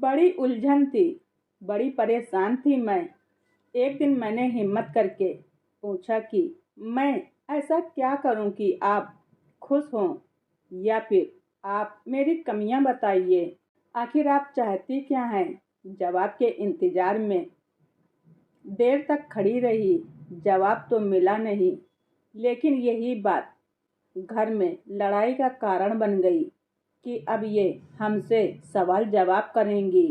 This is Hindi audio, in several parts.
बड़ी उलझन थी, बड़ी परेशान थी मैं। एक दिन मैंने हिम्मत करके पूछा कि मैं ऐसा क्या करूं कि आप खुश हों, या फिर आप मेरी कमियां बताइए। आखिर आप चाहती क्या हैं? जवाब के इंतजार में देर तक खड़ी रही। जवाब तो मिला नहीं, लेकिन यही बात घर में लड़ाई का कारण बन गई कि अब ये हमसे सवाल जवाब करेंगी।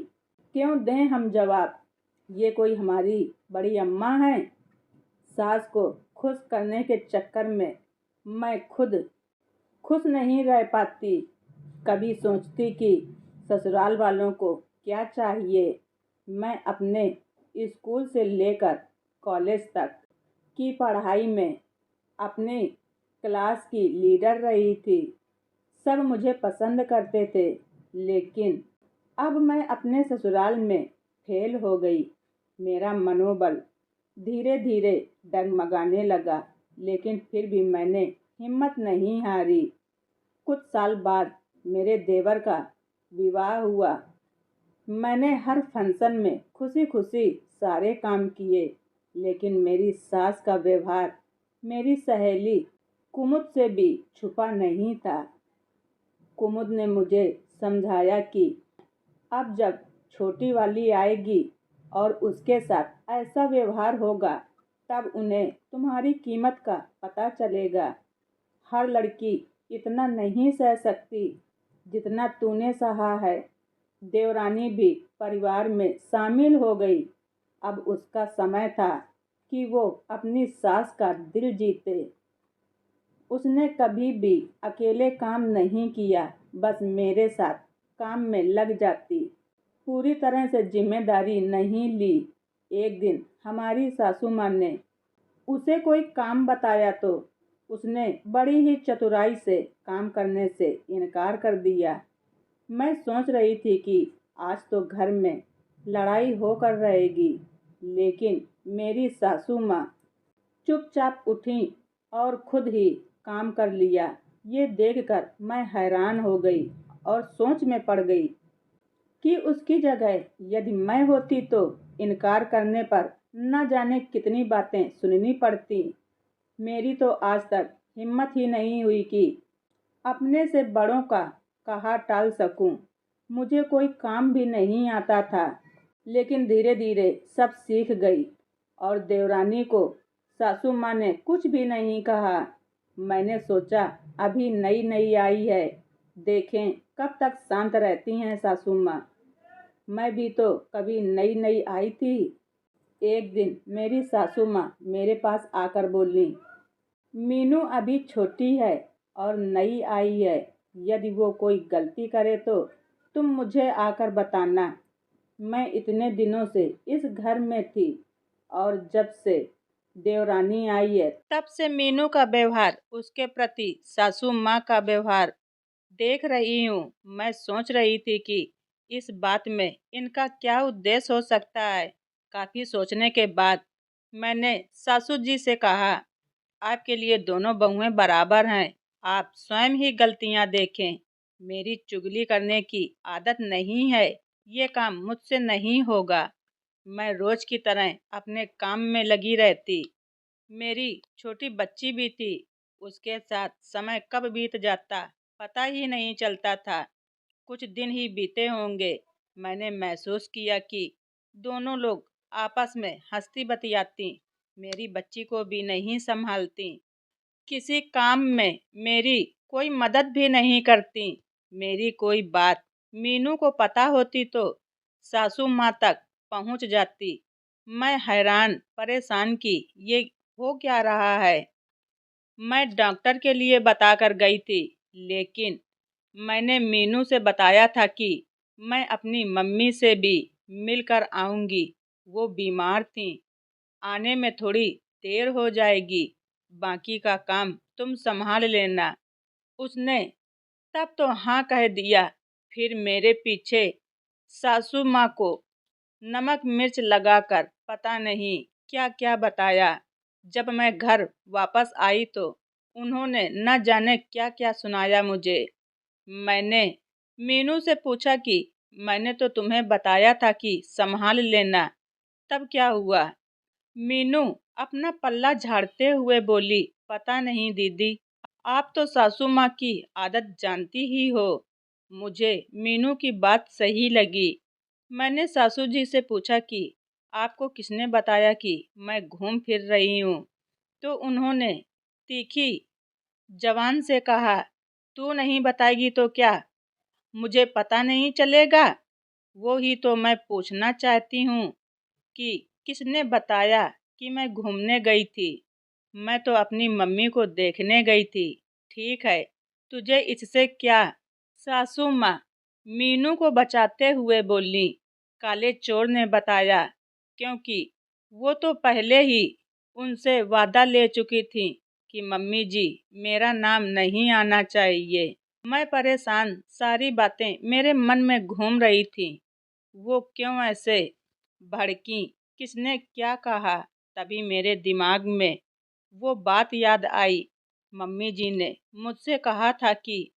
क्यों दें हम जवाब? ये कोई हमारी बड़ी अम्मा हैं? सास को खुश करने के चक्कर में मैं खुद खुश नहीं रह पाती। कभी सोचती कि ससुराल वालों को क्या चाहिए। मैं अपने स्कूल से लेकर कॉलेज तक की पढ़ाई में अपने क्लास की लीडर रही थी। सब मुझे पसंद करते थे, लेकिन अब मैं अपने ससुराल में फेल हो गई। मेरा मनोबल धीरे धीरे डगमगाने लगा, लेकिन फिर भी मैंने हिम्मत नहीं हारी। कुछ साल बाद मेरे देवर का विवाह हुआ। मैंने हर फंक्शन में खुशी खुशी सारे काम किए, लेकिन मेरी सास का व्यवहार मेरी सहेली कुमुद से भी छुपा नहीं था। कुमुद ने मुझे समझाया कि अब जब छोटी वाली आएगी और उसके साथ ऐसा व्यवहार होगा, तब उन्हें तुम्हारी कीमत का पता चलेगा। हर लड़की इतना नहीं सह सकती जितना तूने सहा है। देवरानी भी परिवार में शामिल हो गई। अब उसका समय था कि वो अपनी सास का दिल जीते। उसने कभी भी अकेले काम नहीं किया, बस मेरे साथ काम में लग जाती। पूरी तरह से जिम्मेदारी नहीं ली। एक दिन हमारी सासू माँ ने उसे कोई काम बताया तो उसने बड़ी ही चतुराई से काम करने से इनकार कर दिया। मैं सोच रही थी कि आज तो घर में लड़ाई होकर रहेगी, लेकिन मेरी सासू माँ चुपचाप उठी और खुद ही काम कर लिया। ये देखकर मैं हैरान हो गई और सोच में पड़ गई कि उसकी जगह यदि मैं होती तो इनकार करने पर न जाने कितनी बातें सुननी पड़ती। मेरी तो आज तक हिम्मत ही नहीं हुई कि अपने से बड़ों का कहा टाल सकूं। मुझे कोई काम भी नहीं आता था, लेकिन धीरे धीरे सब सीख गई और देवरानी को सासू माँ ने कुछ भी नहीं कहा। मैंने सोचा अभी नई नई आई है, देखें कब तक शांत रहती हैं सासू माँ। मैं भी तो कभी नई नई आई थी। एक दिन मेरी सासू माँ मेरे पास आकर बोली, मीनू अभी छोटी है और नई आई है। यदि वो कोई गलती करे तो तुम मुझे आकर बताना। मैं इतने दिनों से इस घर में थी और जब से देवरानी आई है तब से मीनू का व्यवहार, उसके प्रति सासू माँ का व्यवहार देख रही हूँ। मैं सोच रही थी कि इस बात में इनका क्या उद्देश्य हो सकता है। काफी सोचने के बाद मैंने सासू जी से कहा, आपके लिए दोनों बहुएं बराबर हैं। आप स्वयं ही गलतियां देखें। मेरी चुगली करने की आदत नहीं है। ये काम मुझसे नहीं होगा। मैं रोज की तरह अपने काम में लगी रहती। मेरी छोटी बच्ची भी थी। उसके साथ समय कब बीत जाता पता ही नहीं चलता था। कुछ दिन ही बीते होंगे, मैंने महसूस किया कि दोनों लोग आपस में हंसती बतियाती, मेरी बच्ची को भी नहीं संभालती। किसी काम में मेरी कोई मदद भी नहीं करती। मेरी कोई बात मीनू को पता होती तो सासू माँ तक पहुँच जाती। मैं हैरान परेशान कि ये हो क्या रहा है। मैं डॉक्टर के लिए बताकर गई थी, लेकिन मैंने मीनू से बताया था कि मैं अपनी मम्मी से भी मिलकर आऊंगी। वो बीमार थी, आने में थोड़ी देर हो जाएगी। बाकी का काम तुम संभाल लेना। उसने तब तो हाँ कह दिया। फिर मेरे पीछे सासू माँ को नमक मिर्च लगाकर पता नहीं क्या क्या बताया। जब मैं घर वापस आई तो उन्होंने न जाने क्या क्या सुनाया मुझे। मैंने मीनू से पूछा कि मैंने तो तुम्हें बताया था कि संभाल लेना, तब क्या हुआ? मीनू अपना पल्ला झाड़ते हुए बोली, पता नहीं दीदी, आप तो सासू माँ की आदत जानती ही हो। मुझे मीनू की बात सही लगी। मैंने सासू जी से पूछा कि आपको किसने बताया कि मैं घूम फिर रही हूँ? तो उन्होंने तीखी जबान से कहा, तू नहीं बताएगी तो क्या, मुझे पता नहीं चलेगा? वो ही तो मैं पूछना चाहती हूँ कि किसने बताया कि मैं घूमने गई थी? मैं तो अपनी मम्मी को देखने गई थी। ठीक है, तुझे इससे क्या? सासू माँ मीनू को बचाते हुए बोली, काले चोर ने बताया, क्योंकि वो तो पहले ही उनसे वादा ले चुकी थी कि मम्मी जी, मेरा नाम नहीं आना चाहिए। मैं परेशान, सारी बातें मेरे मन में घूम रही थी। वो क्यों ऐसे भड़की, किसने क्या कहा? तभी मेरे दिमाग में वो बात याद आई। मम्मी जी ने मुझसे कहा था कि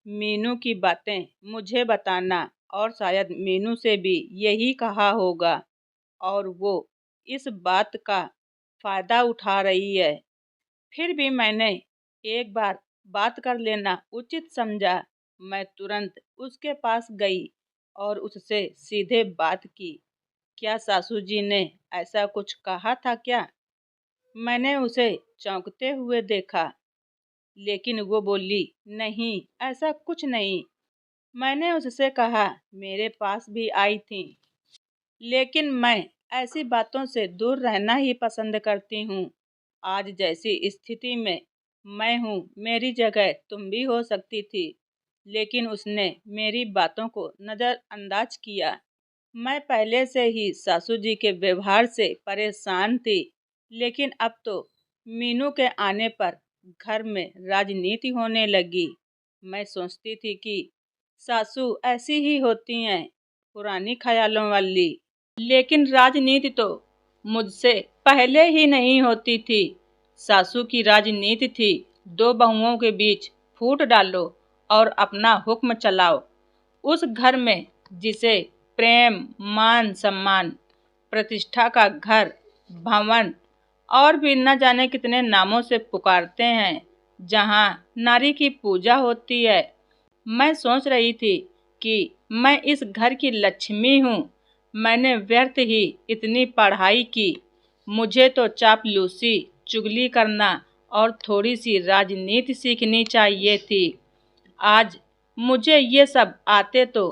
मीनू की बातें मुझे बताना, और शायद मीनू से भी यही कहा होगा, और वो इस बात का फायदा उठा रही है। फिर भी मैंने एक बार बात कर लेना उचित समझा। मैं तुरंत उसके पास गई और उससे सीधे बात की। क्या सासू जी ने ऐसा कुछ कहा था क्या? मैंने उसे चौंकते हुए देखा, लेकिन वो बोली, नहीं, ऐसा कुछ नहीं। मैंने उससे कहा, मेरे पास भी आई थी, लेकिन मैं ऐसी बातों से दूर रहना ही पसंद करती हूँ। आज जैसी स्थिति में मैं हूँ, मेरी जगह तुम भी हो सकती थी, लेकिन उसने मेरी बातों को नज़रअंदाज किया। मैं पहले से ही सासू जी के व्यवहार से परेशान थी, लेकिन अब तो मीनू के आने पर घर में राजनीति होने लगी। मैं सोचती थी कि सासू ऐसी ही होती हैं, पुरानी ख्यालों वाली, लेकिन राजनीति तो मुझसे पहले ही नहीं होती थी। सासू की राजनीति थी, दो बहुओं के बीच फूट डालो और अपना हुक्म चलाओ। उस घर में जिसे प्रेम, मान सम्मान, प्रतिष्ठा का घर, भवन और भी न जाने कितने नामों से पुकारते हैं, जहाँ नारी की पूजा होती है। मैं सोच रही थी कि मैं इस घर की लक्ष्मी हूँ। मैंने व्यर्थ ही इतनी पढ़ाई की। मुझे तो चापलूसी, चुगली करना और थोड़ी सी राजनीति सीखनी चाहिए थी। आज मुझे ये सब आते तो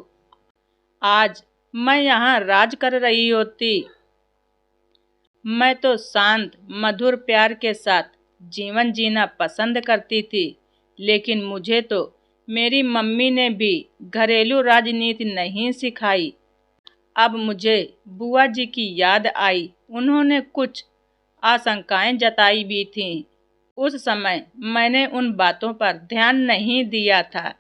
आज मैं यहाँ राज कर रही होती। मैं तो शांत, मधुर प्यार के साथ जीवन जीना पसंद करती थी, लेकिन मुझे तो मेरी मम्मी ने भी घरेलू राजनीति नहीं सिखाई। अब मुझे बुआ जी की याद आई। उन्होंने कुछ आशंकाएं जताई भी थीं। उस समय मैंने उन बातों पर ध्यान नहीं दिया था।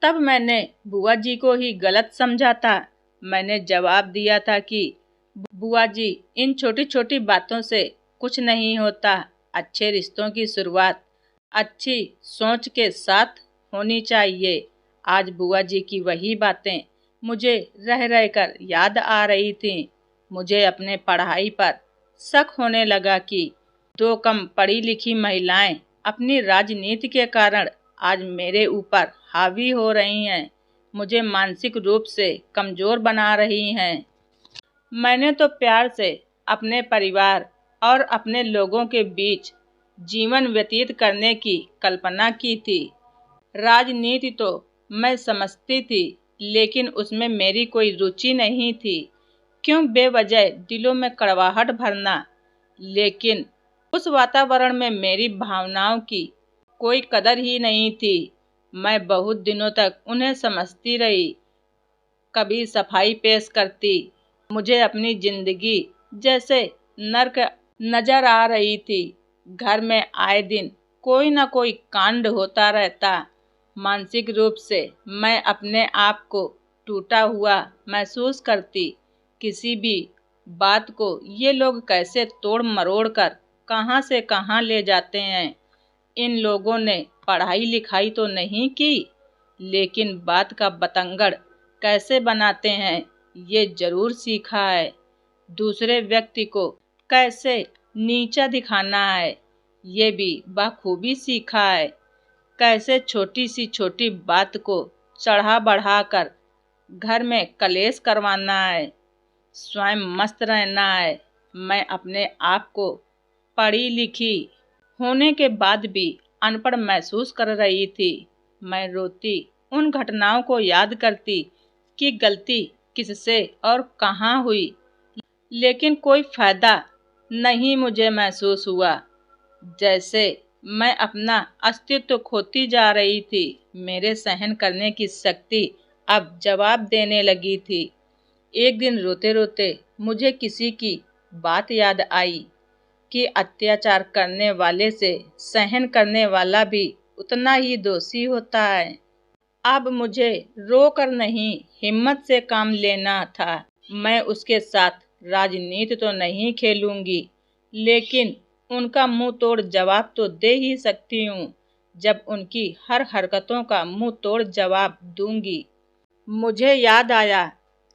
तब मैंने बुआ जी को ही गलत समझा था। मैंने जवाब दिया था कि बुआ जी, इन छोटी छोटी बातों से कुछ नहीं होता। अच्छे रिश्तों की शुरुआत अच्छी सोच के साथ होनी चाहिए। आज बुआ जी की वही बातें मुझे रह रह कर याद आ रही थीं। मुझे अपने पढ़ाई पर शक होने लगा कि दो कम पढ़ी लिखी महिलाएं अपनी राजनीति के कारण आज मेरे ऊपर हावी हो रही हैं, मुझे मानसिक रूप से कमज़ोर बना रही हैं। मैंने तो प्यार से अपने परिवार और अपने लोगों के बीच जीवन व्यतीत करने की कल्पना की थी। राजनीति तो मैं समझती थी, लेकिन उसमें मेरी कोई रुचि नहीं थी। क्यों बेवजह दिलों में कड़वाहट भरना? लेकिन उस वातावरण में मेरी भावनाओं की कोई कदर ही नहीं थी। मैं बहुत दिनों तक उन्हें समझती रही, कभी सफाई पेश करती। मुझे अपनी जिंदगी जैसे नर्क नजर आ रही थी। घर में आए दिन कोई न कोई कांड होता रहता। मानसिक रूप से मैं अपने आप को टूटा हुआ महसूस करती। किसी भी बात को ये लोग कैसे तोड़ मरोड़ कर कहाँ से कहाँ ले जाते हैं। इन लोगों ने पढ़ाई लिखाई तो नहीं की, लेकिन बात का बतंगड़ कैसे बनाते हैं ये जरूर सीखा है। दूसरे व्यक्ति को कैसे नीचा दिखाना है ये भी बखूबी सीखा है। कैसे छोटी सी छोटी बात को चढ़ा बढ़ाकर घर में कलेश करवाना है। स्वयं मस्त रहना है। मैं अपने आप को पढ़ी लिखी होने के बाद भी अनपढ़ महसूस कर रही थी। मैं रोती उन घटनाओं को याद करती कि गलती किससे और कहाँ हुई, लेकिन कोई फायदा नहीं मुझे महसूस हुआ। जैसे मैं अपना अस्तित्व खोती जा रही थी। मेरे सहन करने की शक्ति अब जवाब देने लगी थी। एक दिन रोते रोते मुझे किसी की बात याद आई कि अत्याचार करने वाले से सहन करने वाला भी उतना ही दोषी होता है। अब मुझे रोकर नहीं, हिम्मत से काम लेना था। मैं उसके साथ राजनीति तो नहीं खेलूंगी, लेकिन उनका मुंह तोड़ जवाब तो दे ही सकती हूँ। जब उनकी हर हरकतों का मुंह तोड़ जवाब दूंगी। मुझे याद आया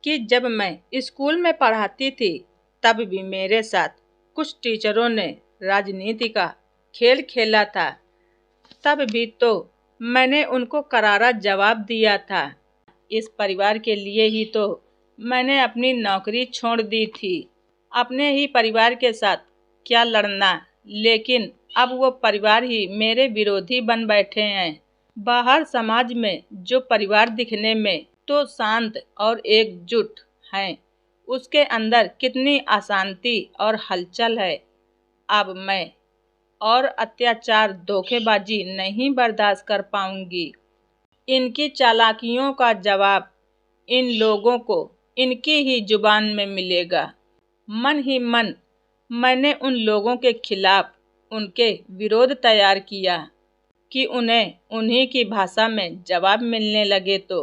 कि जब मैं स्कूल में पढ़ाती थी तब भी मेरे साथ कुछ टीचरों ने राजनीति का खेल खेला था। तब भी तो मैंने उनको करारा जवाब दिया था। इस परिवार के लिए ही तो मैंने अपनी नौकरी छोड़ दी थी। अपने ही परिवार के साथ क्या लड़ना, लेकिन अब वो परिवार ही मेरे विरोधी बन बैठे हैं। बाहर समाज में जो परिवार दिखने में तो शांत और एकजुट हैं, उसके अंदर कितनी अशांति और हलचल है। अब मैं और अत्याचार धोखेबाजी नहीं बर्दाश्त कर पाऊंगी। इनकी चालाकियों का जवाब इन लोगों को इनकी ही जुबान में मिलेगा। मन ही मन मैंने उन लोगों के खिलाफ उनके विरोध तैयार किया कि उन्हें उन्हीं की भाषा में जवाब मिलने लगे तो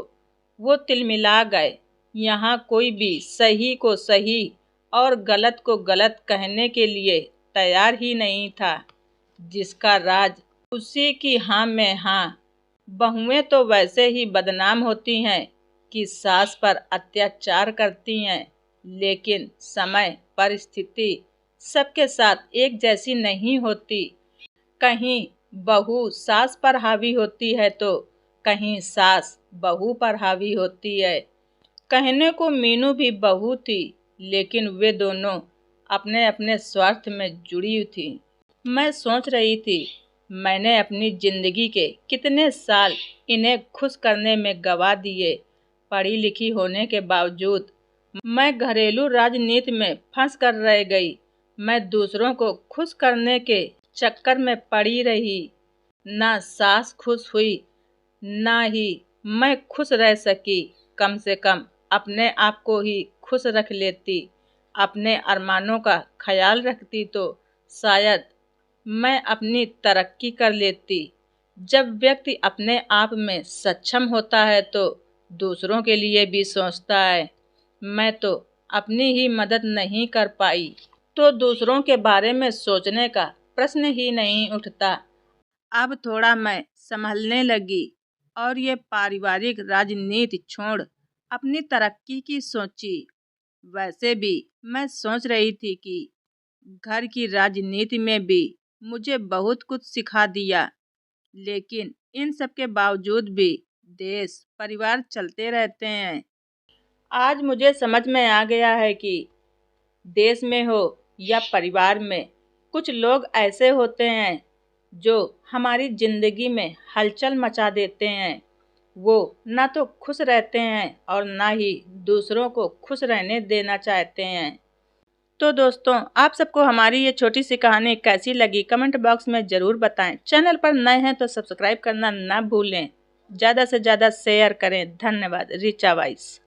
वो तिलमिला गए। यहाँ कोई भी सही को सही और गलत को गलत कहने के लिए तैयार ही नहीं था। जिसका राज उसी की हाँ में हाँ। बहुएं तो वैसे ही बदनाम होती हैं कि सास पर अत्याचार करती हैं, लेकिन समय परिस्थिति सबके साथ एक जैसी नहीं होती। कहीं बहू सास पर हावी होती है तो कहीं सास बहू पर हावी होती है। कहने को मीनू भी बहू थी, लेकिन वे दोनों अपने अपने स्वार्थ में जुड़ी थी। मैं सोच रही थी मैंने अपनी जिंदगी के कितने साल इन्हें खुश करने में गवा दिए। पढ़ी लिखी होने के बावजूद मैं घरेलू राजनीति में फंस कर रह गई। मैं दूसरों को खुश करने के चक्कर में पड़ी रही। ना सास खुश हुई, ना ही मैं खुश रह सकी। कम से कम अपने आप को ही खुश रख लेती, अपने अरमानों का ख्याल रखती तो शायद मैं अपनी तरक्की कर लेती। जब व्यक्ति अपने आप में सक्षम होता है तो दूसरों के लिए भी सोचता है। मैं तो अपनी ही मदद नहीं कर पाई तो दूसरों के बारे में सोचने का प्रश्न ही नहीं उठता। अब थोड़ा मैं संभलने लगी और ये पारिवारिक राजनीति छोड़ अपनी तरक्की की सोची। वैसे भी मैं सोच रही थी कि घर की राजनीति में भी मुझे बहुत कुछ सिखा दिया, लेकिन इन सब के बावजूद भी देश परिवार चलते रहते हैं। आज मुझे समझ में आ गया है कि देश में हो या परिवार में कुछ लोग ऐसे होते हैं जो हमारी जिंदगी में हलचल मचा देते हैं। वो ना तो खुश रहते हैं और ना ही दूसरों को खुश रहने देना चाहते हैं। तो दोस्तों, आप सबको हमारी ये छोटी सी कहानी कैसी लगी कमेंट बॉक्स में ज़रूर बताएं। चैनल पर नए हैं तो सब्सक्राइब करना ना भूलें। ज़्यादा से ज़्यादा शेयर करें। धन्यवाद। रिचा वाइस।